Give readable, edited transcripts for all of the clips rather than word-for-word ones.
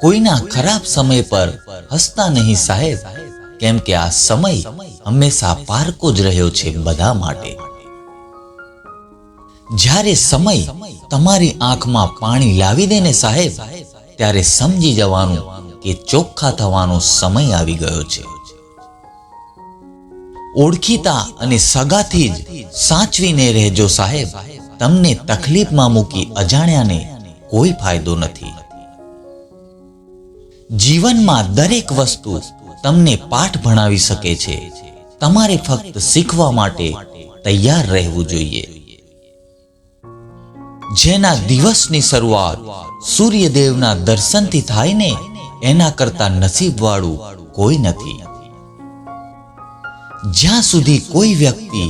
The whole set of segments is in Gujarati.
કોઈના ખરાબ સમય પર હસતા નહીં સાહેબ, કેમ કે આ સમય હંમેશા પારકો જ રહ્યો છે બધા માટે. જ્યારે સમય તમારી આંખમાં પાણી લાવી દે ને સાહેબ, ત્યારે સમજી જવાનું કે ચોખ્ખા થવાનો સમય આવી ગયો છે. ઓળખીતા અને સગાથી જ સાચવીને રહેજો સાહેબ, તમને તકલીફમાં મૂકી અજાણ્યાને કોઈ ફાયદો નથી. જીવનમાં દરેક વસ્તુ તમને પાઠ ભણાવી શકે છે, તમારે ફક્ત શીખવા માટે તૈયાર રહેવું જોઈએ. જેના દિવસની શરૂઆત સૂર્યદેવના દર્શનથી થાય ને, એના કરતા નસીબવાળું કોઈ નથી. જ્યાં સુધી કોઈ વ્યક્તિ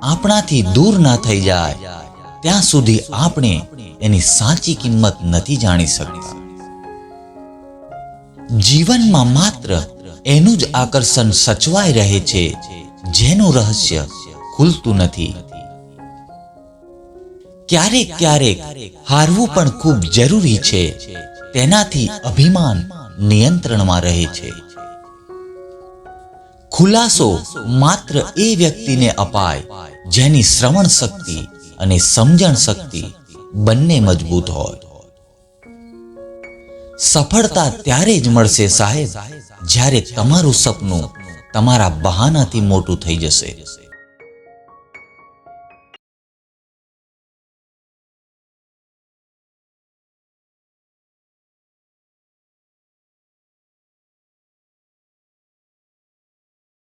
આપણાથી દૂર ના થઈ જાય, ત્યાં સુધી આપણે એની સાચી કિંમત નથી જાણી શકતા. જીવનમાં માત્ર એનું જ આકર્ષણ સચવાઈ રહે છે જેનું રહસ્ય ખુલતું નથી. ક્યારેક ક્યારેક હારવું પણ ખૂબ જરૂરી છે, તેનાથી અભિમાન નિયંત્રણમાં રહે છે. ખુલાસો માત્ર એ વ્યક્તિને અપાય જેની શ્રવણ શક્તિ અને સમજણ શક્તિ બંને મજબૂત હોય. સફળતા ત્યારે જ મળશે સાહેબ, જ્યારે તમારું સપનું તમારા બહાનાથી મોટું થઈ જશે.